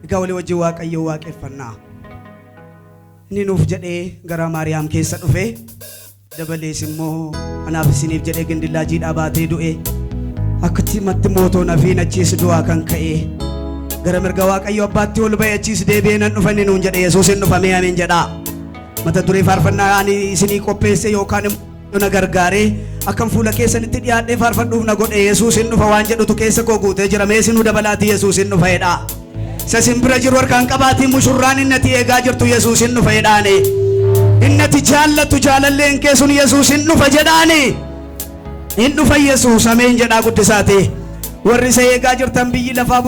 Gawli wajji waaqayyo waaqeffannaa. Inni nuuf jedhee gara Maariyaam keessa dhufe dabalees immoo anaaf isiniif jedhee gindillaa jiidhaa baatee du'e akkatti matti mootoon afiin achiis du'aa kan ka'e gara mirga waaqayyo abbaatti ol ba'e achiis deebi'ee nan dhufa inni nuun jedhe Yesuusin dhufamee ameen jedhaa. Mata duree faarfannaa ani isinii qopheesse yookaan na gargaaree akkam fuula keessanitti dhiyaadhee faarfadhuuf na godhe Yesuusin dhufa waan jedhutu keessa koo guutee jira. Mee isinuu dabalaati Yesuusin dhufa jedhaa. Sasin bira jiru harkaan qabaatii mushurraan innati eegaa jirtu Yesuusin dhufa jedhaani. Innati jaallatu jaalalleen kee sun Yesuusin dhufa jedhaani. Hin dhufa Yesuus ameen jedhaa guddisaati. Warri isa eegaa jirtan biyyi lafaa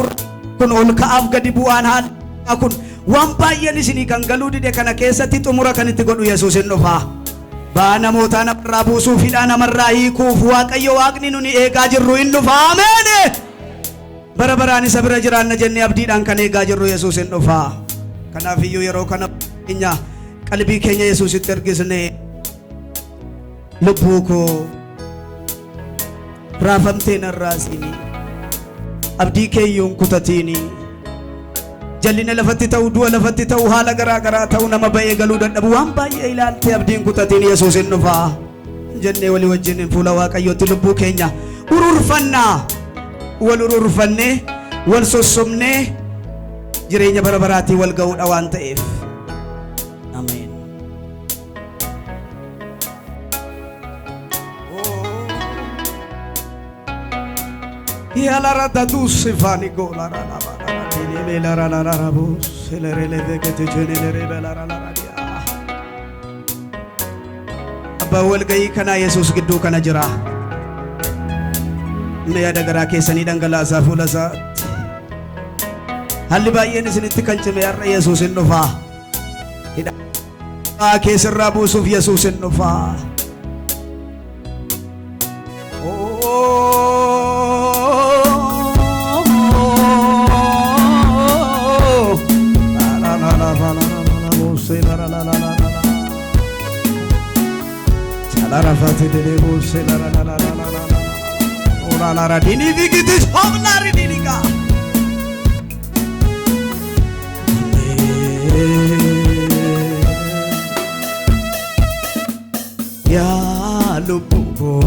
kun ol ka'aaf gadi bu'aan haala kun waan baay'een isinii kan galuu dide kana keessatti xumura kan itti godhu Yesuusin dhufa. Baa namootaa namarraa buusuufidhaa namarraa hiikuuf waaqayyo waaqni nuni eegaa jirru hin dhufa ameen. Bara baraan isa bira jiraanna jennee abdiidhaan kan eegaa jirru Yesuusin dhufa. Kanaaf iyyuu yeroo kana keenya qalbii keenya Yesuusitti ergisnee lubbuu koo raafamtee narraasiini abdii keeyyuun kutatiini jallina lafatti ta'u du'a lafatti ta'u haala garaa garaa ta'u nama ba'ee galuu dadhabu waan baay'ee ilaaltee abdiin kutatiin Yesuusin dhufa jennee walii wajjin fuula waaqayyootti lubbuu keenya ururfannaa. Wal ururfannee wal sossomnee jireenya bara baraatii wal ga'uudha waan ta'eef ameen. Yalara datus fani gola la la la la ni la la la la bus le releve che te gene le revela la la la abba wal ga'i kana Yesuus gidduu kana jira. Ne yaada garaa keessanii dhangalaasaa fuula isaatti halli baay'een isinitti kan cime har'a Yesuusin dhufa. Hidhaa keessarraa buusuuf Yesuusin dhufa. La radini vigitis homlari dinika ya lubuko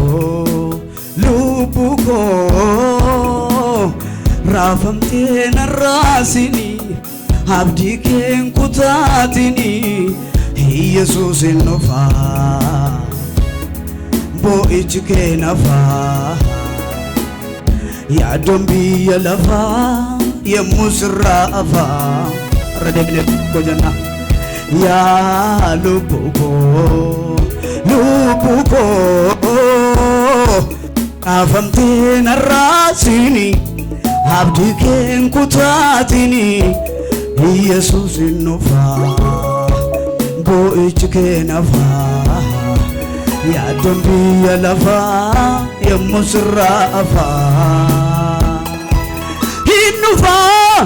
rafamte narasini abdi ken kutatini Yesuusin dhufa bo ichke nafa ya dombi ya lafa ya musrafa radebne ko janna ya lubuko afamte narasini abdi ken kutatini Yesuusin dhufa bo ichke nafa ya dombi ya lafa ya musrafa hinufa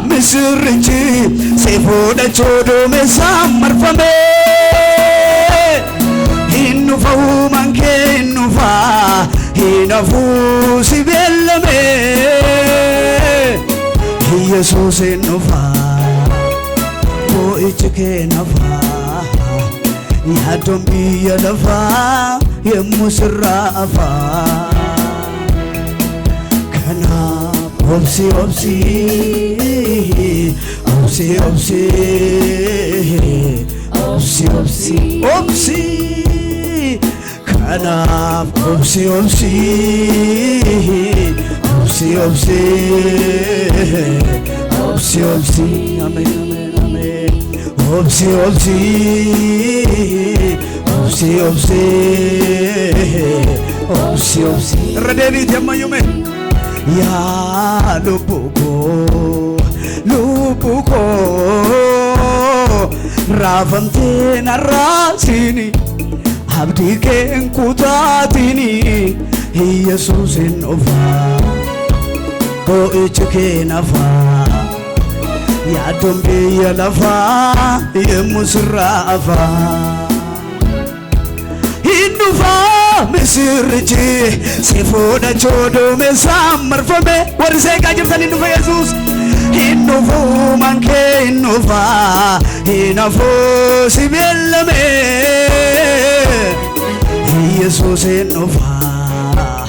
misrinchi sefoda chodo me samarfame hinufa manke hinufa hinafu sibellame Yesuus hinufa bo ichke nafa ya dombi ya lafa ya musrafa kana obsi obsi obsi obsi obsi obsi obsi kana obsi obsi obsi obsi obsi obsi amen amen amen obsi obsi obsi obsi obsi obsi redevit yamayume ya lubuko rafamte narasini abdi ken kutatini Yesuusin dhufa bo ichke nafa ya dombi ya lafa ya musrafa hinufa misirji sefoda chodo me samarfame warse ka jirtan hinufa Yesuus hinufu manke نفو سبيلمي يسوس نفا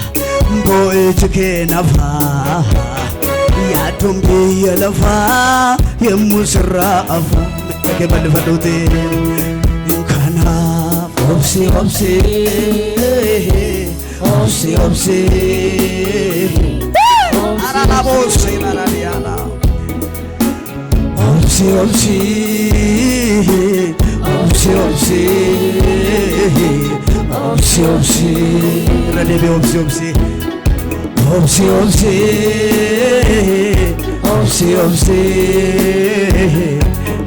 بويتك نفا يا تنبي لفا يمسرف قبل فدوتي كان أبسي أبسي أبسي أبسي أنا بوسي أنا ديانا أبسي أبسي أبسي أبسي أبسي أبسي ردي بأبسي أبسي أبسي أبسي أبسي أبسي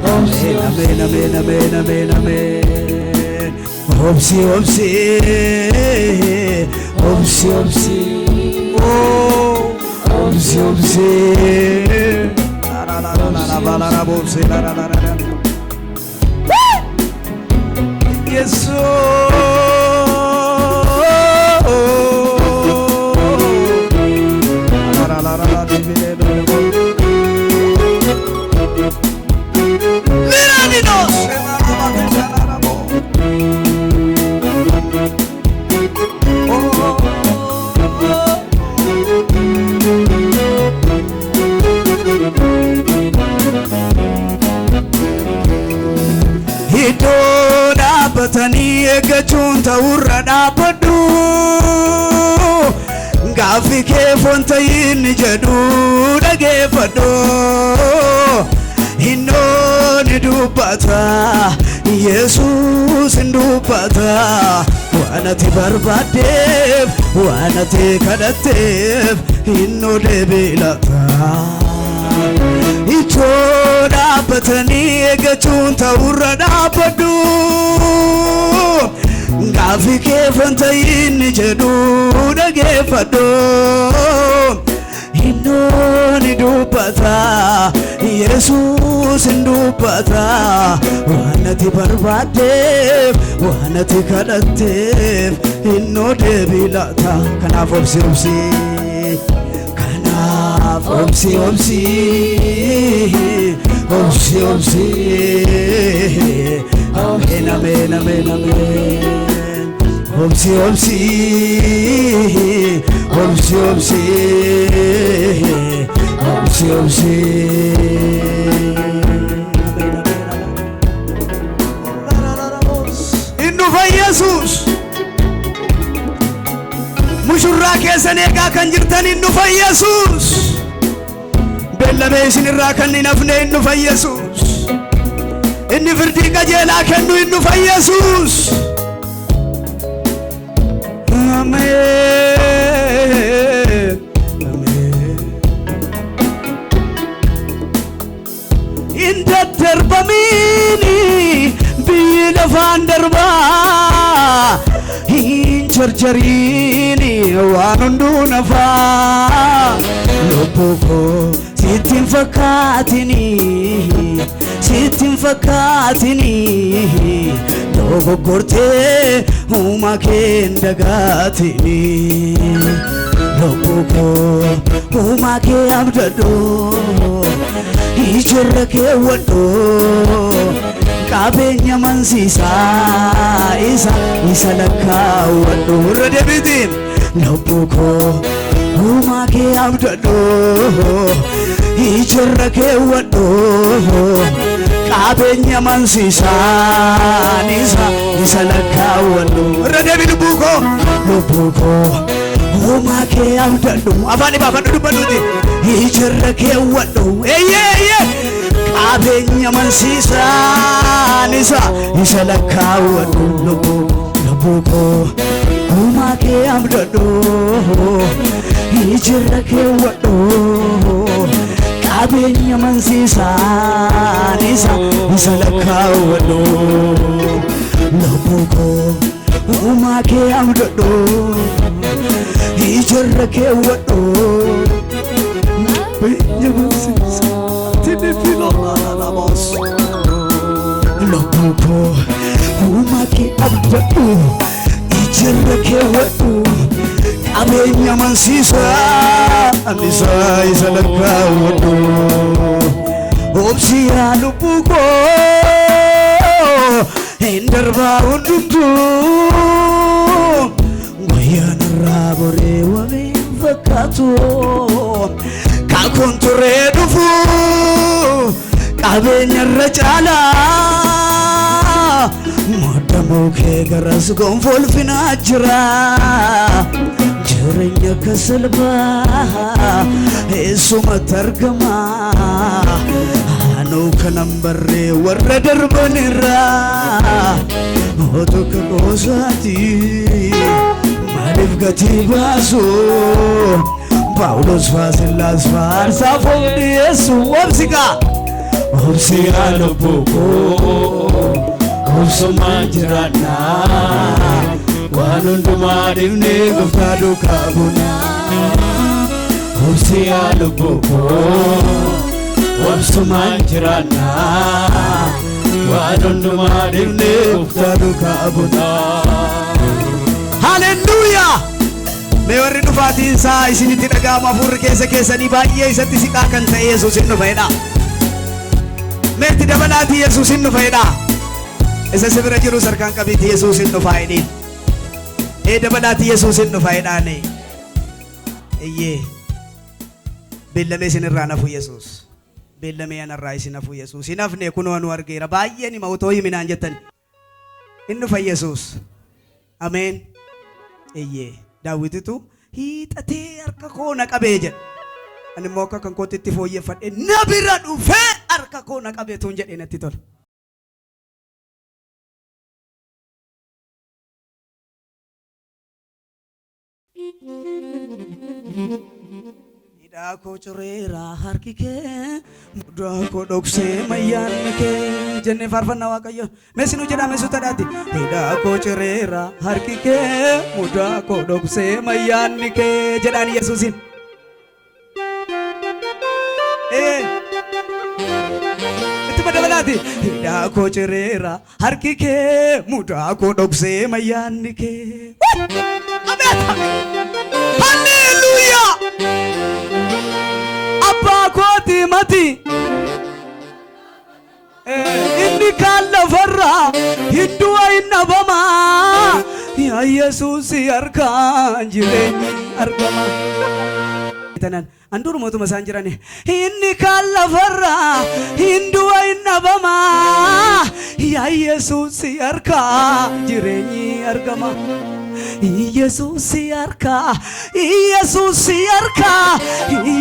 أمين أمين أمين أمين أمين أبسي أبسي أبسي أبسي أبسي أبسي لا لا لا لا لا لا لا أبسي لا لا لا لا يسوع لا لا لا لا Batani egachun taurra dhaabadhu gaaffii kee foontayin jedhu dhageeffadhu hinnooni dubbata Yesuus hin dubbata waan ati barbaaddeef waan ati kadhatteef hinnoo deebii laata Ichoo dhaabbatanii eeggachuun ta'urra dhaabbadhu gaaffii kee foontayin jedhu dhageeffadhu hinnooni dubbata Yesuus hin dubbata waan ati barbaaddeef waan ati kadhatteef hinnoo deebii laata kanaaf obsi obsi Opsi, opsi, opsi, opsi. Amen, amen, amen, amen. Opsi, opsi, opsi, opsi, opsi, opsi. Innufa Yesus. Mushurraa keessan eegaa kan jirtan innufa Yesus. Bellame isinirraa kan hin hafne innufa Yesus. Inni firdii qajeelaa kennu innufa Yesus. Ameen. Ameen. Inda darbamini biyyi lafaan darbaa. Jarjarini waan hunduu nafaa lubbuu koo sittin fakkaatini dogoggortee uumaa kee hin dagaatini lubbuu koo uumaa kee abdadhu ijirra kee wadhu qabeenya mansiisaa isa lakkaawwadhu irra deebiitiin lubbuu koo uumaa kee abdadhu ijirra kee wadhu qabeenya mansiisaa isa lakkaawwadhu irra deebii lubbuu koo uumaa kee abdadhu afaan ibaafadhu dubbadhuuti ijirra kee wadhu eeyyee Abenya mansiisaan isa lakkaawwadhu lubbuu koo uumaa kee abdadhu ijirra kee wadhu qabeenya mansiisaan isa lakkaawwadhu lubbuu koo uumaa kee abdadhu ijirra kee wadhu qabeenya mansiisaan Lopuko umaki abdadu ijirra kee wadhu qabeenya mansiisaa isa lakkaawwadhu obsi yaa lubbuu koo Nindarba undumtu Goyan rabore wame fakatu Kakunture dufu Kabenya rachala Modamuke garas gonfol finajra Jirenya kasalba Esuma targama Anu kanambare warra darbanira Oto kakosati Malif gati basu Paulos Vasilas Farsa Fodi Yesu Wapsika Wapsika Lopoko Wapsa Manjirana Wanundu Madivne Guftadu Kabuna Wapsika Lopoko Wapsa Manjirana Wanundu Madivne Guftadu Kabuna Hallelujah Mee warri dhufaatiin isaa isinitti dhaga'ama hafuurri keessanii baay'ee isatti siqaa kan ta'e Yesuus hin dhufeedha. Meetti dabalaatii Yesuus hin dhufeedha. Isa si bira jiru sarkaan qabiitii Yesuus hin dhufaa jedhiin. Dabalaatii Yesuus hin dhufaa jedhaani. Iyyee beellamee isinirraa nafu Yesuus. Beellamee anarraa isin nafu Yesuus. Hin hafne kunoo nu argeera baay'een hima utoo himinaan jettan. Hin dhufa Yesuus. Ameen. Iyyee. Daawititu hiixatee harka koo na qabee jedha. Ani immoo akka kan kootti itti fooyyeffadhe na bira dhufee harka koo na qabee tuun jedhee natti tola. Hidhaa koo cireera harki kee mudaa koo dhoksee mayyaan kee jennee faarfannaa Waaqayyo meesinu jedhame sutadhaati. Hidhaa koo cireera harki kee mudaa koo dhoksee mayyaan kee jedhaan Yesuusin. Itti madabalaati. Hidhaa koo cireera harki kee mudaa koo dhoksee mayyaan kee. Hallelujah. Abba koti mati inni kalla farra hidduwa inna bama ya Yesuus arkaan jireenyi argama tanan anduru mootummaa isaan jirani inni kalla farra hidduwa inna bama ya Yesuus arkaan jireenyi argama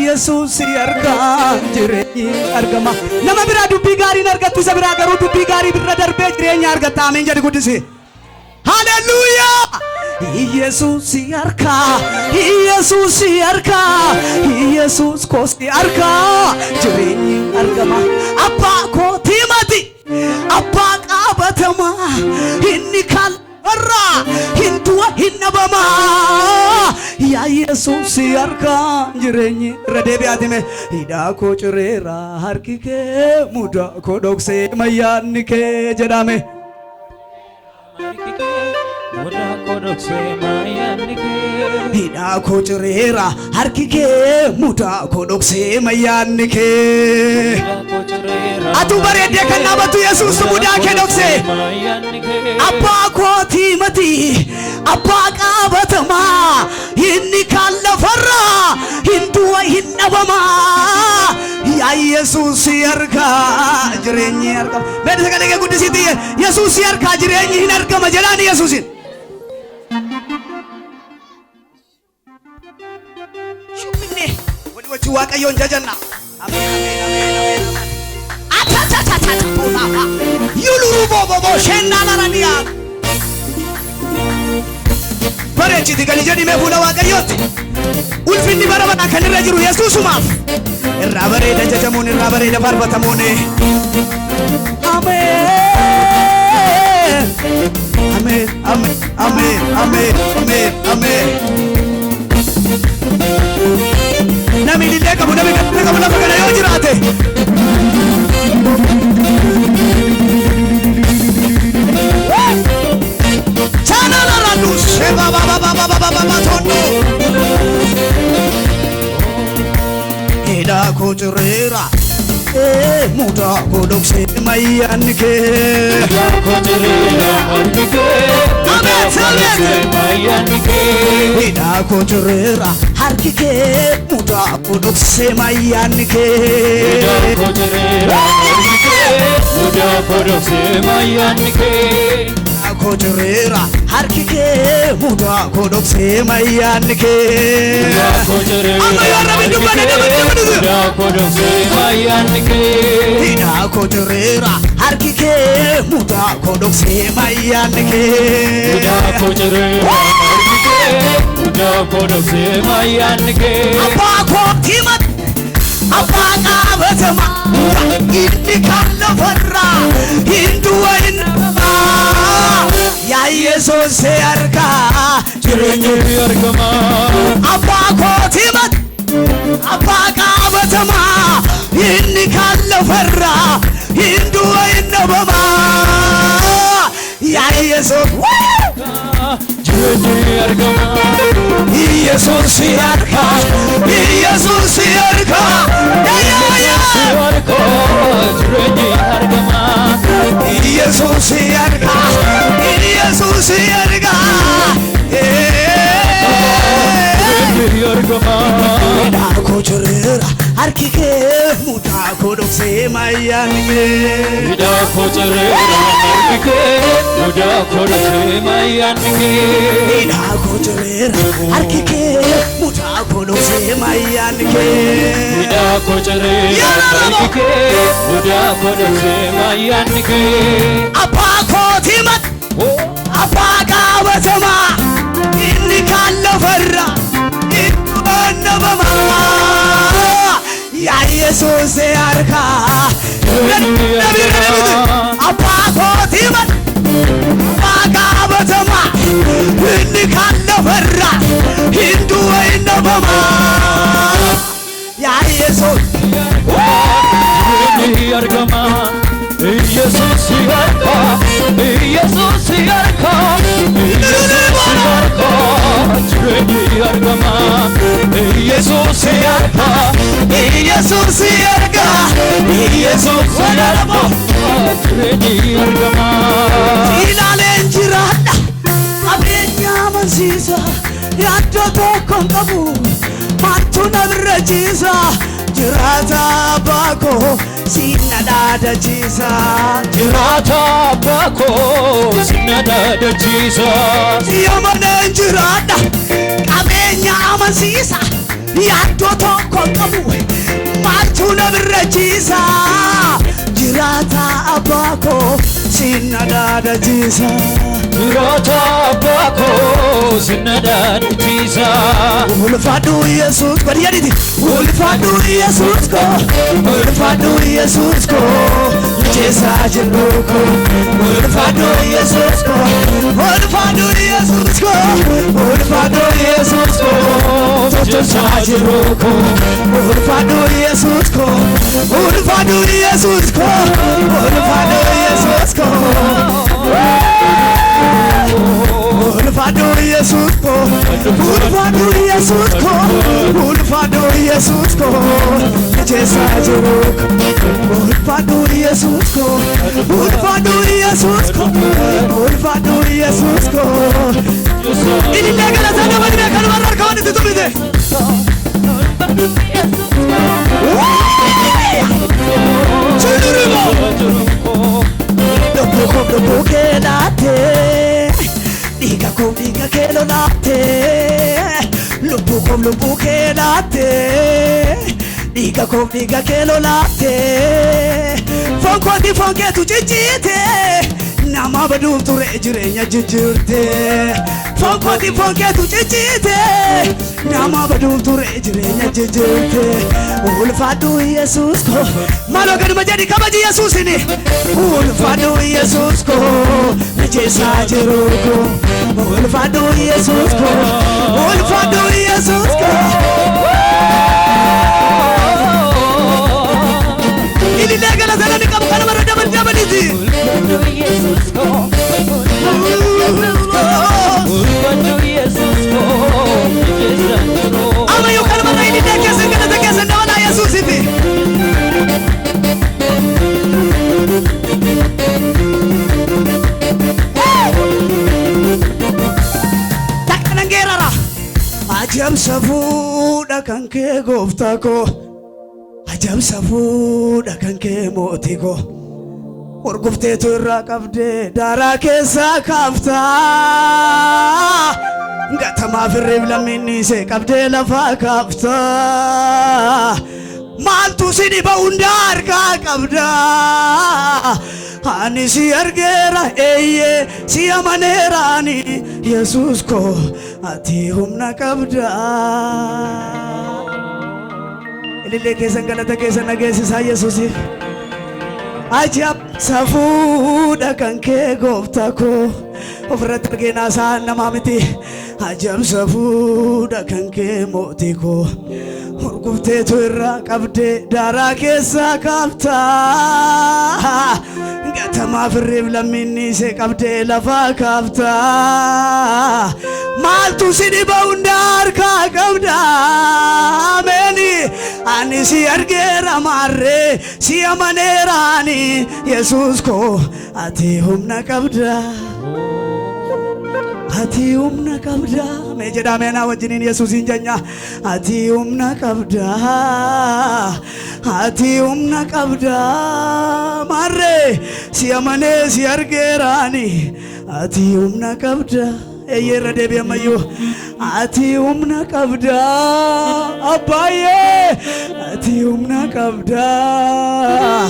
Yesuus yarka jireenyi argama nama biraa dubbii gaarii argattu isa biraa garuu dubbii gaarii birra darbee jireenya argatta ameen jedhi guddisi hallelujah Yesuus yarka Yesuus kosi yarka jireenyi argama abba kooti mati abba qabatama inni kal Arra hintua hinnabama ya Yesuus arkaan jireenyi radeebi atime hidhaa koo cireera harki kee mudaa koo dhoksee mayyaan kee jedhame hidhaa koo cireera harki kee mudaa koo dhoksee mayyaan kee atu bareedee kan dhaabatu Yesuus mudaa kee dhoksee abbaa kooti mati abbaa qabatama inni kalla farra hinduwa hinnabama ya Yesuus argaa jireenyi argama beeda sagalee guddisiiti Yesuus argaa jireenyi hin argama jedhaan Yesuusin shuminne wali wachi Waaqayyoon jajanna ameen ameen ameen Yuluru bobo shenna narania Bareechiti gali jedhi mee fuula Waaqayyooti ulfinni bara bara kan irra jiru Yesuusumaaf irraa bareeda jajamuun irraa bareeda faarfatamuun ameen ameen ameen ameen ameen ameen ameen nami lillee qabu nami gadhee qabu lafa kana yoo jiraate Hidhaa koo cireera mudaa koo kodokse mayanke Ida kojurera harkike muda kodokse mayanke Muda kodokse mayanke Kojurera harkike muda kodokse mayanke Amma ya rabbi dubane Muda kodokse mayanke Ida kojurera harkike muda kodokse mayanke Muda kodokse Muda kodokse mayanke Apa kotimat apa qabatama inni kalla farra hindu wain Ya Yesus se arka jireenyi argama apa kotimat apa qabatama inni kalla farra hindu wain baba Ya Yesus jireenyi argama Yesus se arka Yesus se arka ya arko jireenyi argama Yesus se arka Yesus se arka jireenyi argama Da kojurera arkike muda kodokse mayanke Ida kojurera arkike muda kodokse mayanke Da kojurera arkike muda kodokse mayanke Ida kojurera arkike muda kodokse mayanke Apa kotimat apa qabatama inni kalla farra inni annabama Ya Yesus se arka apa kotimat apa qabatama inni kalla farra hindu annabama Ya Yesus jireenyi argama Yesus yarka Yesus yarka Yesus yarka jireenyi argama Yesus yarka Yesus yarka Yesus yarka jireenyi argama Ilaaleen jiraadha qabeenya amansiisa yaaddoo tokkoon qabu maaltu narra ciisa jiraata abbaa koo sinna dhaadachiisa Jiraata abbaa koo sinna dhaadachiisa Yoomaneen jiraadha qabeenya amansiisa yaaddoo tokkoon qabu maaltu narra ciisa jiraata abbaa koo sinna dhaadachiisa Jiraata abbaa koo sinna dhaadachiisa Ulfaadhu Yesus ko diyaditi Ulfaadhu Yesus ko Ulfaadhu Yesus ko Jeesa jirru ko Ulfaadhu Yesus ko Ulfaadhu Yesus ko Ulfaadhu Yesus ko Jeesa jirru ko Ulfaadhu Yesus ko Ulfaadhu Yesus ko Ulfaadhu Yesus ko Ulfaadhu Yesus ko Ulfaadhu Yesus ko Ulfaadhu Yesus ko Jeesa jirru ko Ulfaadhu Yesus ko Ulfaadhu Yesus ko Ulfaadhu Yesus ko Ini negala sana badne kalwar arkawani tutumide Chudurimo Dopo che date Diga che lo latte Lupu che latte Diga che lo latte Fonque tu cicite Nama badum tu rejireenya jijjiirte Fonque tu cicite Nama badum tu rejireenya jijjiirte Ulfaadhu Yesus ko Malo gaduma jedhi kabaji Yesusini Ulfaadhu Yesus ko Jeesa jirru ko Ulfaadhu Yesus ko Ulfaadhu Yesus ko Ini negala sana ni kamu kana mara daban iti Ulfaadhu Yesus ko Ulfaadhu Yesus ko Jeesa jirru Ama yo kana mara ini negala sana kana Yesus iti kee gooftaa koo ajabsa fuudha kan kee mootii koo urgufteetu irraa qabdee daaraa keessaa kaaftaa gatamaa firreef lammiinnisee qabdee lafaa kaaftaa maaltu si dhiba hunda harkaa qabdaa ani si argeera eeyyee si amaneeraani Yesuus koo ati humna qabdaa ilillee keessan galata keessan nageessisaa Yesuusiif ajab safuudha kan kee gooftaa koo ofirratti argeenaa isaan namaa miti ajab safuudha kan kee mootii koo urgufteetu irraa qabdee daaraa keessaa kaaftaa gatamaa firreef lammiinnisee qabdee lafaa kaaftaa maaltu si dhiba hunda harkaa qabdaa ameeni ani si argeera maarree si amaneeraani Yesuus koo ati humna qabdaa ati humna qabdaa mee jedhaa meenaa wajjiniin Yesuusin jenya ati humna qabdaa ati humna qabdaa maarree si amanee si argeeraani ati humna qabdaa eeyyeerra deebi'e ammayyuu ati humna qabdaa abbaayee ati humna qabdaa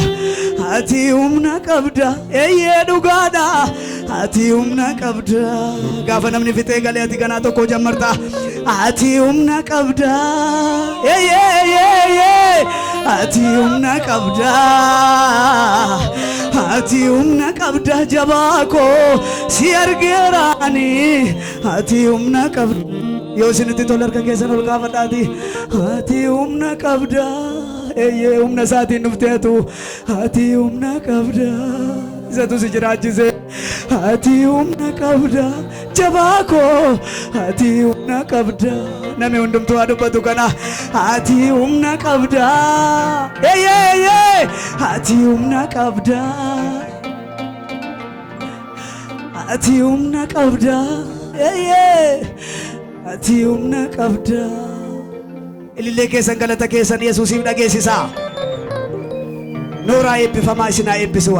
ati humna qabdaa eeyyee dhugaadha ati humna qabdaa gaafa namni fixee galee ati ganaa tokko jammarta ati humna qabdaa eeyyee ati humna qabdaa ati humna qabdaa jabaa koo si argeeraani ati humna qabdaa yoo isinitti tole harka keessan ol kaafadhaati ati humna qabdaa eeyyee humna isaatiin dhufteetu ati humna qabdaa isatu si jiraachise ati humna qabdaa jabaa koo ati humna qabdaa namni hundumtuu haa dubbatu kana ati humna qabdaa eeyyee ati humna qabdaa ati humna qabdaa eeyyee ati humna qabdaa ilillee keessan galata keessan Yesuusiif dhageessisaa nooraa eebbifamaa isin haa eebbisu